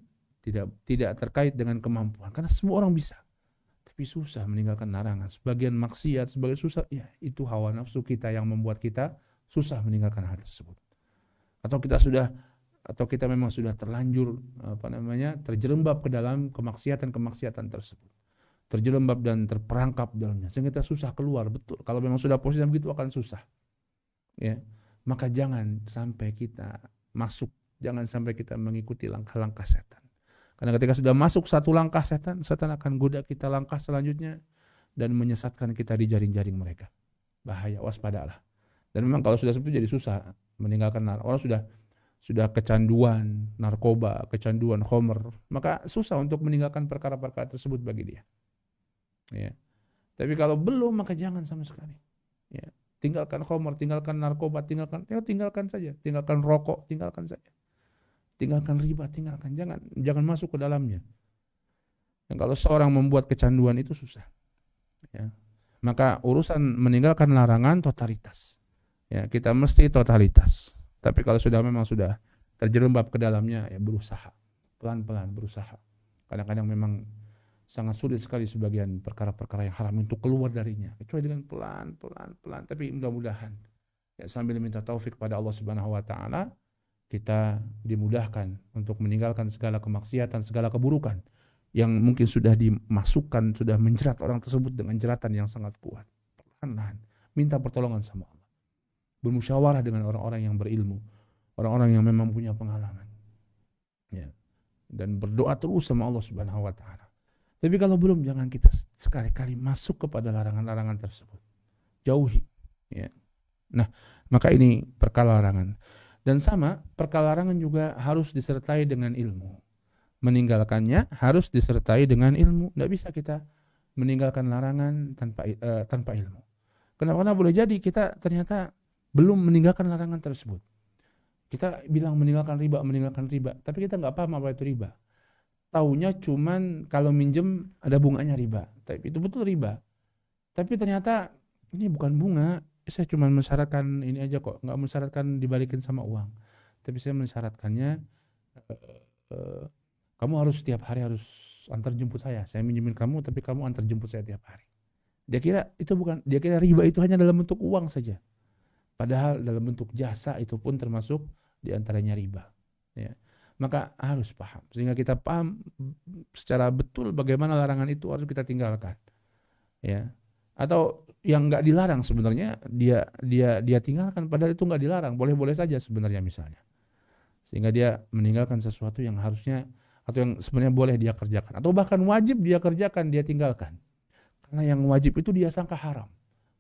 tidak terkait dengan kemampuan, karena semua orang bisa. Tapi susah meninggalkan larangan. Sebagian maksiat, sebagian susah, ya itu hawa nafsu kita yang membuat kita susah meninggalkan hal tersebut. Atau kita memang sudah terlanjur terjerembab ke dalam kemaksiatan tersebut. Terjerembab dan terperangkap dalamnya sehingga kita susah keluar. Betul. Kalau memang sudah posisi begitu akan susah. Ya. Maka jangan sampai kita masuk, jangan sampai kita mengikuti langkah-langkah setan. Karena ketika sudah masuk satu langkah setan akan goda kita langkah selanjutnya dan menyesatkan kita di jaring-jaring mereka. Bahaya, waspadalah. Dan memang kalau sudah seperti itu jadi susah meninggalkan narkoba. Orang sudah kecanduan narkoba, kecanduan khamr, maka susah untuk meninggalkan perkara-perkara tersebut bagi dia. Ya. Tapi kalau belum maka jangan sama sekali. Ya. Tinggalkan khamr, tinggalkan narkoba, tinggalkan saja, tinggalkan rokok, tinggalkan saja. Tinggalkan riba, tinggalkan, jangan masuk ke dalamnya. Dan kalau seorang membuat kecanduan itu susah. Ya. Maka urusan meninggalkan larangan totalitas. Ya, kita mesti totalitas. Tapi kalau memang sudah terjerembab ke dalamnya, ya berusaha. Pelan-pelan berusaha. Kadang-kadang memang sangat sulit sekali sebagian perkara-perkara yang haram untuk keluar darinya. Kecuali dengan pelan-pelan. Tapi mudah-mudahan ya, sambil minta taufik pada Allah Subhanahu wa taala, kita dimudahkan untuk meninggalkan segala kemaksiatan, segala keburukan yang mungkin sudah dimasukkan, sudah menjerat orang tersebut dengan jeratan yang sangat kuat. Perlahan-lahan minta pertolongan sama Allah. Bermusyawarah dengan orang-orang yang berilmu, orang-orang yang memang punya pengalaman. Ya. Dan berdoa terus sama Allah Subhanahu wa taala. Tapi kalau belum, jangan kita sekali-kali masuk kepada larangan-larangan tersebut. Jauhi, ya. Nah, maka ini perkara larangan. Dan sama, perkara larangan juga harus disertai dengan ilmu. Meninggalkannya harus disertai dengan ilmu. Tidak bisa kita meninggalkan larangan tanpa ilmu. Kenapa? Karena boleh jadi kita ternyata belum meninggalkan larangan tersebut. Kita bilang meninggalkan riba, tapi kita nggak paham apa itu riba. Taunya cuman kalau minjem ada bunganya riba. Tapi itu betul riba. Tapi ternyata ini bukan bunga. Saya cuma mensyaratkan ini aja kok, nggak mensyaratkan dibalikin sama uang. Tapi saya mensyaratkannya kamu harus setiap hari harus antar jemput saya. Saya minjemin kamu, tapi kamu antar jemput saya tiap hari. Dia kira riba itu hanya dalam bentuk uang saja. Padahal dalam bentuk jasa itu pun termasuk diantaranya riba. Ya. Maka harus paham. Sehingga kita paham secara betul bagaimana larangan itu harus kita tinggalkan. Ya. Atau yang nggak dilarang sebenarnya dia tinggalkan, padahal itu nggak dilarang, boleh-boleh saja sebenarnya misalnya. Sehingga dia meninggalkan sesuatu yang harusnya atau yang sebenarnya boleh dia kerjakan, atau bahkan wajib dia kerjakan, dia tinggalkan. Karena yang wajib itu dia sangka haram,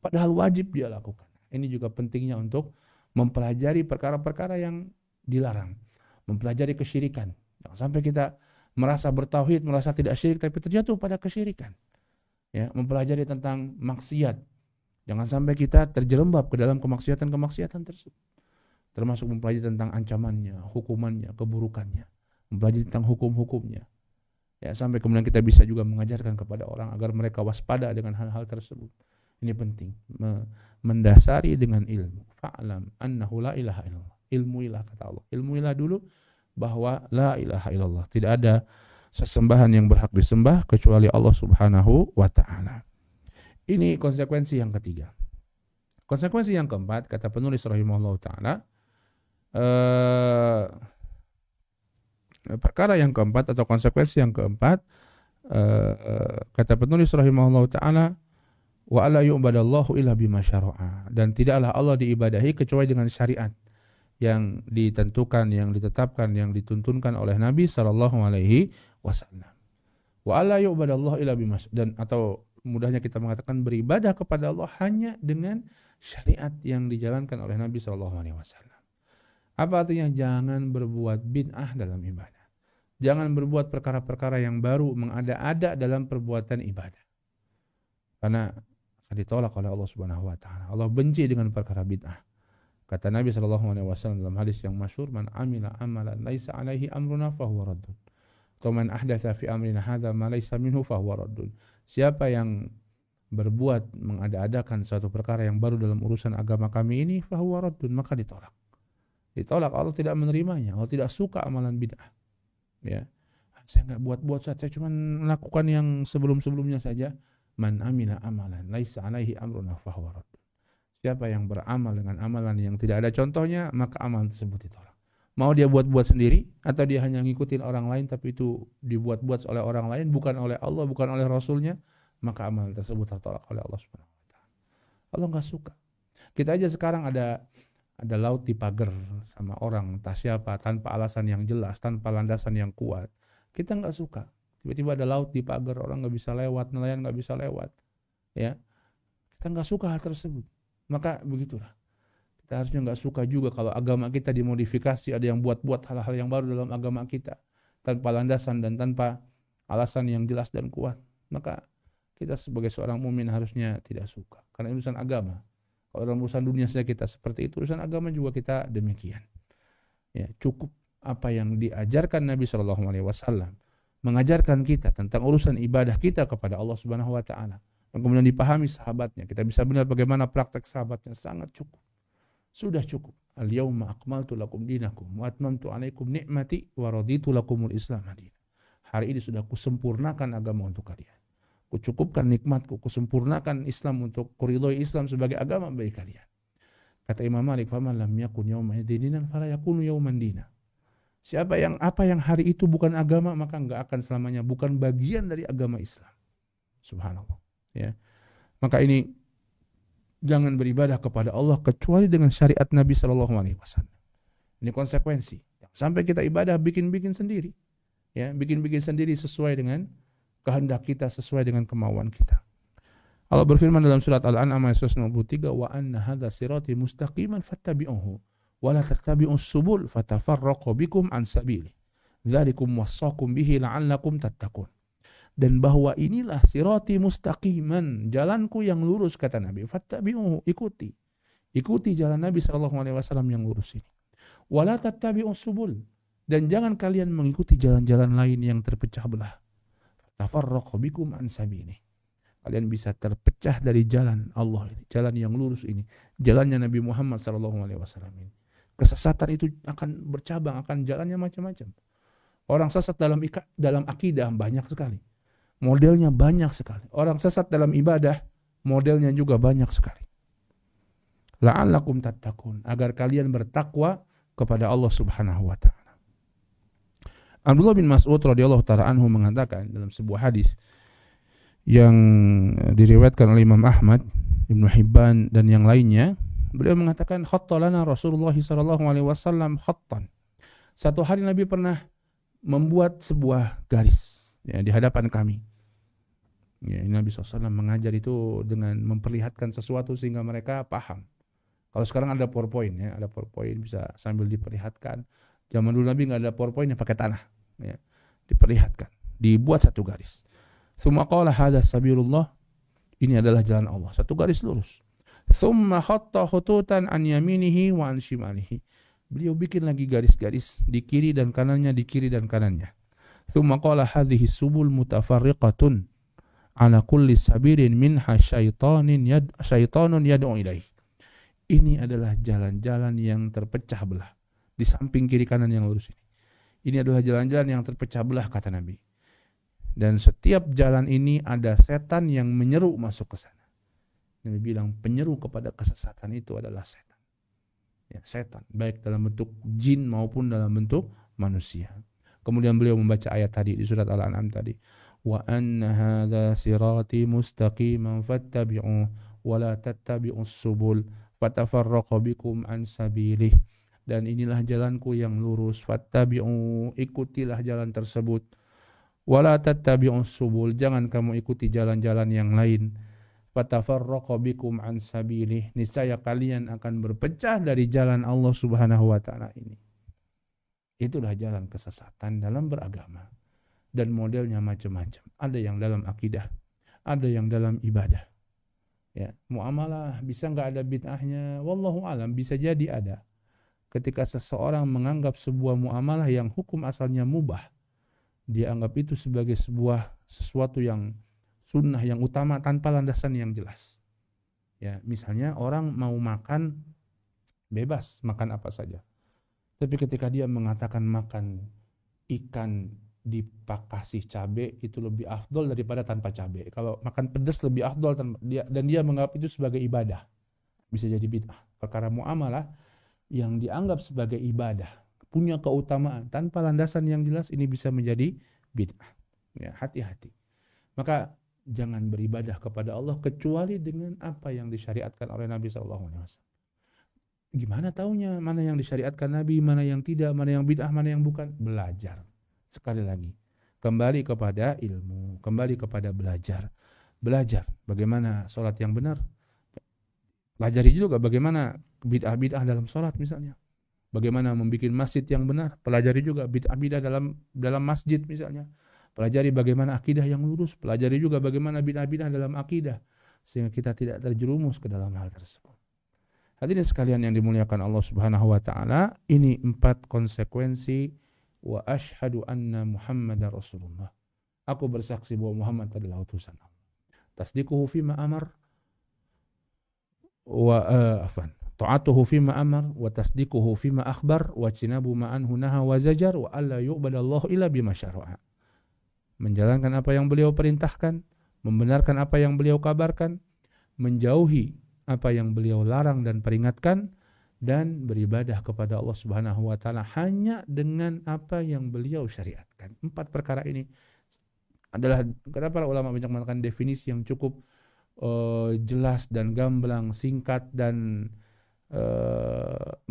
padahal wajib dia lakukan. Ini juga pentingnya untuk mempelajari perkara-perkara yang dilarang, mempelajari kesyirikan. Jangan sampai kita merasa bertauhid, merasa tidak syirik, tapi terjatuh pada kesyirikan. Ya, mempelajari tentang maksiat. Jangan sampai kita terjerembab ke dalam kemaksiatan tersebut. Termasuk mempelajari tentang ancamannya, hukumannya, keburukannya. Mempelajari tentang hukum-hukumnya. Ya, sampai kemudian kita bisa juga mengajarkan kepada orang agar mereka waspada dengan hal-hal tersebut. Ini penting. Mendasari dengan ilmu. Fa'lam annahu la ilaha illallah. Ilmuilah kata Allah. Ilmuilah dulu bahwa la ilaha illallah. Tidak ada sesembahan yang berhak disembah kecuali Allah Subhanahu wa ta'ala. Ini konsekuensi yang ketiga. Konsekuensi yang keempat, kata penulis rahimahullah ta'ala, perkara yang keempat atau konsekuensi yang keempat, kata penulis rahimahullah ta'ala, wa alla yu'badallahu illa bima syara'a, dan tidaklah Allah diibadahi kecuali dengan syariat yang ditentukan, yang ditetapkan, yang dituntunkan oleh Nabi sallallahu alaihi wasallam. Wa alla yu'badallahu illa bima, dan atau mudahnya kita mengatakan beribadah kepada Allah hanya dengan syariat yang dijalankan oleh Nabi SAW. Apa artinya? Jangan berbuat bid'ah dalam ibadah. Jangan berbuat perkara-perkara yang baru, mengada-ada dalam perbuatan ibadah. Karena akan ditolak oleh Allah Subhanahu wa taala. Allah benci dengan perkara bid'ah. Kata Nabi SAW dalam hadis yang masyhur, "Man amila amalan laisa alaihi amruna fahuwa raddun." Atau "Man ahdatsa fi amrina hadza ma laisa minhu fahuwa raddun." Siapa yang berbuat mengada-adakan suatu perkara yang baru dalam urusan agama kami ini, fahuwa raddun, maka ditolak. Ditolak, Allah tidak menerimanya. Allah tidak suka amalan bid'ah. Ya. Saya enggak buat-buat, saya cuma melakukan yang sebelum-sebelumnya saja. Man amila amalan laisa alaihi amruna fahuwa raddun. Siapa yang beramal dengan amalan yang tidak ada contohnya, maka amalan tersebut ditolak. Mau dia buat-buat sendiri, atau dia hanya ngikutin orang lain, tapi itu dibuat-buat oleh orang lain, bukan oleh Allah, bukan oleh Rasulnya, maka amalan tersebut tertolak oleh Allah Subhanahu wa taala. Allah nggak suka. Kita aja sekarang ada laut dipagar sama orang, entah siapa, tanpa alasan yang jelas, tanpa landasan yang kuat. Kita nggak suka. Tiba-tiba ada laut dipagar, orang nggak bisa lewat, nelayan nggak bisa lewat. Ya, kita nggak suka hal tersebut. Maka begitulah. Kita harusnya nggak suka juga kalau agama kita dimodifikasi, ada yang buat-buat hal-hal yang baru dalam agama kita tanpa landasan dan tanpa alasan yang jelas dan kuat. Maka kita sebagai seorang mukmin harusnya tidak suka. Karena urusan agama. Kalau dalam urusan dunia saja kita seperti itu, urusan agama juga kita demikian. Ya, cukup apa yang diajarkan Nabi SAW mengajarkan kita tentang urusan ibadah kita kepada Allah Subhanahu wa taala. Dan kemudian dipahami sahabatnya, kita bisa benar bagaimana praktek sahabatnya, sangat cukup. Sudah cukup. Al-yauma akmaltu lakum dinakum wa atmamtu alaikum ni'mati wa raditu lakumul Islam madina. Hari ini sudah kusempurnakan agama untuk kalian. Kucukupkan nikmatku, kusempurnakan Islam untuk kuridhoi Islam sebagai agama bagi kalian. Kata Imam Malik, "Faman lam yakun yawma dinan fala yakunu yawman dina." Siapa yang apa yang hari itu bukan agama, maka enggak akan selamanya bukan bagian dari agama Islam. Subhanallah. Ya. Maka ini jangan beribadah kepada Allah kecuali dengan syariat Nabi SAW. Ini konsekuensi. Sampai kita ibadah bikin-bikin sendiri. Ya, bikin-bikin sendiri sesuai dengan kehendak kita, sesuai dengan kemauan kita. Allah berfirman dalam surat Al-An'am ayat 193, "Wa anna hadza sirati mustaqiman fattabi'uhu wa la tattabi'us subul fatafarraqu bikum an sabili. Dzalikum wassaqum bihi la'allakum tattaqun." Dan bahwa inilah sirati mustaqiman, jalanku yang lurus, kata Nabi. Fattabi'uhu, ikuti. Ikuti jalan Nabi SAW yang lurus ini. Wala tattabi'us subul, dan jangan kalian mengikuti jalan-jalan lain yang terpecah belah. Tafarraqu bikum an sabili. Kalian bisa terpecah dari jalan Allah ini, jalan yang lurus ini, jalannya Nabi Muhammad SAW ini. Kesesatan itu akan bercabang, akan jalannya macam-macam. Orang sesat dalam akidah banyak sekali. Modelnya banyak sekali. Orang sesat dalam ibadah, modelnya juga banyak sekali. La'allakum tattaqun, agar kalian bertakwa kepada Allah Subhanahu wa taala. Abdullah bin Mas'ud radhiyallahu taala anhu mengatakan dalam sebuah hadis yang diriwayatkan oleh Imam Ahmad, Ibnu Hibban dan yang lainnya, beliau mengatakan, "Khatta lana Rasulullah sallallahu alaihi wasallam khattan." Satu hari Nabi pernah membuat sebuah garis ya, di hadapan kami. Ya, Nabi SAW mengajar itu dengan memperlihatkan sesuatu sehingga mereka paham. Kalau sekarang ada PowerPoint ya, ada PowerPoint bisa sambil diperlihatkan. Zaman dulu Nabi nggak ada PowerPoint, ya pakai tanah. Ya, diperlihatkan, dibuat satu garis. Tsumma qala hadza sabilullah, ini adalah jalan Allah, satu garis lurus. Tsumma khatta khututan an yaminihi wa an shimalihi. Beliau bikin lagi garis-garis di kiri dan kanannya, di kiri dan kanannya. Tsumma qala hadhihi subul mutafarriqatun ala kulli sabirin minha syaitanun yad'u ilaih. Ini adalah jalan-jalan yang terpecah belah di samping kiri kanan yang lurus ini. Ini adalah jalan-jalan yang terpecah belah, kata Nabi. Dan setiap jalan ini ada setan yang menyeru masuk ke sana. Nabi bilang penyeru kepada kesesatan itu adalah setan. Ya, setan, baik dalam bentuk jin maupun dalam bentuk manusia. Kemudian beliau membaca ayat tadi di surat Al-An'am tadi. Wa anna hadza sirati mustaqiman fattabi'u wa la tattabi'us subul fatafarraqu bikum an sabilih. Dan inilah jalanku yang lurus, fattabi'u, ikutilah jalan tersebut. Wala tattabi'us subul, jangan kamu ikuti jalan-jalan yang lain. Fatafarraqu bikum an sabilih, niscaya kalian akan berpecah dari jalan Allah Subhanahu wa taala ini. Itulah jalan kesesatan dalam beragama. Dan modelnya macam-macam. Ada yang dalam akidah, ada yang dalam ibadah. Ya, muamalah bisa nggak ada bid'ahnya? Wallahu alam, bisa jadi ada. Ketika seseorang menganggap sebuah muamalah yang hukum asalnya mubah, dia anggap itu sebagai sesuatu yang sunnah, yang utama tanpa landasan yang jelas. Ya, misalnya orang mau makan bebas, makan apa saja. Tapi ketika dia mengatakan makan ikan dipakasih cabai itu lebih afdol daripada tanpa cabai. Kalau makan pedas lebih afdol dan dia menganggap itu sebagai ibadah. Bisa jadi bid'ah. Perkara muamalah yang dianggap sebagai ibadah, punya keutamaan tanpa landasan yang jelas, ini bisa menjadi bid'ah. Ya, hati-hati. Maka jangan beribadah kepada Allah kecuali dengan apa yang disyariatkan oleh Nabi SAW. Gimana taunya mana yang disyariatkan Nabi, mana yang tidak, mana yang bid'ah, mana yang bukan? Belajar. Sekali lagi, kembali kepada ilmu, kembali kepada belajar. Belajar bagaimana sholat yang benar. Pelajari juga bagaimana bid'ah-bid'ah dalam sholat misalnya. Bagaimana membuat masjid yang benar. Pelajari juga bid'ah-bid'ah dalam masjid misalnya. Pelajari bagaimana akidah yang lurus. Pelajari juga bagaimana bid'ah-bid'ah dalam akidah. Sehingga kita tidak terjerumus ke dalam hal tersebut. Hadirin sekalian yang dimuliakan Allah Subhanahu wa taala, ini 4 konsekuensi wa asyhadu anna Muhammadar Rasulullah. Aku bersaksi bahwa Muhammad adalah utusan Allah. Tasdiquhu fima amar wa ta'atuhu fima amar wa tasdiquhu fima akhbar wa jinabu ma anhu naha wa zajar wa alla yu'badallahu illa bima syara'a. Menjalankan apa yang beliau perintahkan, membenarkan apa yang beliau kabarkan, menjauhi apa yang beliau larang dan peringatkan, dan beribadah kepada Allah Subhanahu wa taala hanya dengan apa yang beliau syariatkan. 4 perkara ini adalah kenapa para ulama banyak mengatakan definisi yang cukup jelas dan gamblang, singkat dan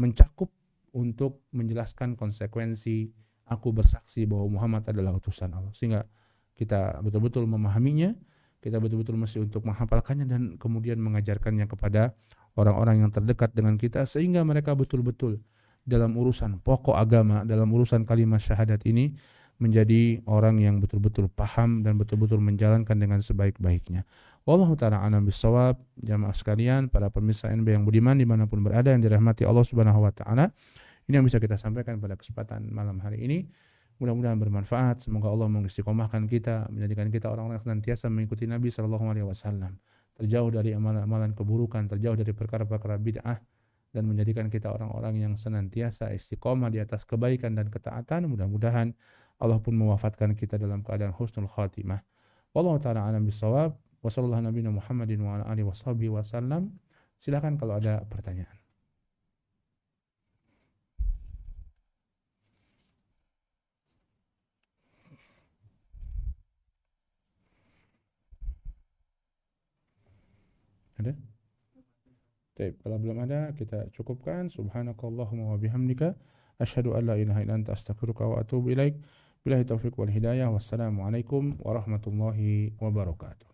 mencakup untuk menjelaskan konsekuensi aku bersaksi bahwa Muhammad adalah utusan Allah. Sehingga kita betul-betul memahaminya, kita betul-betul mesti untuk menghafalkannya dan kemudian mengajarkannya kepada orang-orang yang terdekat dengan kita, sehingga mereka betul-betul dalam urusan pokok agama, dalam urusan kalimat syahadat ini menjadi orang yang betul-betul paham dan betul-betul menjalankan dengan sebaik-baiknya. Wallahu ta'ala a'lam bissawab. Jamaah sekalian, para pemirsa NB yang budiman dimanapun berada yang dirahmati Allah Subhanahu wa ta'ala, ini yang bisa kita sampaikan pada kesempatan malam hari ini. Mudah-mudahan bermanfaat. Semoga Allah mengistiqomahkan kita, menjadikan kita orang-orang yang senantiasa mengikuti Nabi SAW, terjauh dari amalan-amalan keburukan, terjauh dari perkara-perkara bid'ah, dan menjadikan kita orang-orang yang senantiasa istiqomah di atas kebaikan dan ketaatan. Mudah-mudahan Allah pun mewafatkan kita dalam keadaan husnul khatimah. Wallahu ta'ala a'lam bissawab. Wa sallallahu nabiyana Muhammadin wa ala alihi washabihi wasallam. Silakan kalau ada pertanyaan. Ada? Baik, kalau belum ada kita cukupkan. Subhanakallahumma wa bihamdika asyhadu an la ilaha illa anta astaghfiruka wa atubu ilaik. Billahi taufiq wal hidayah. Wassalamualaikum warahmatullahi wabarakatuh.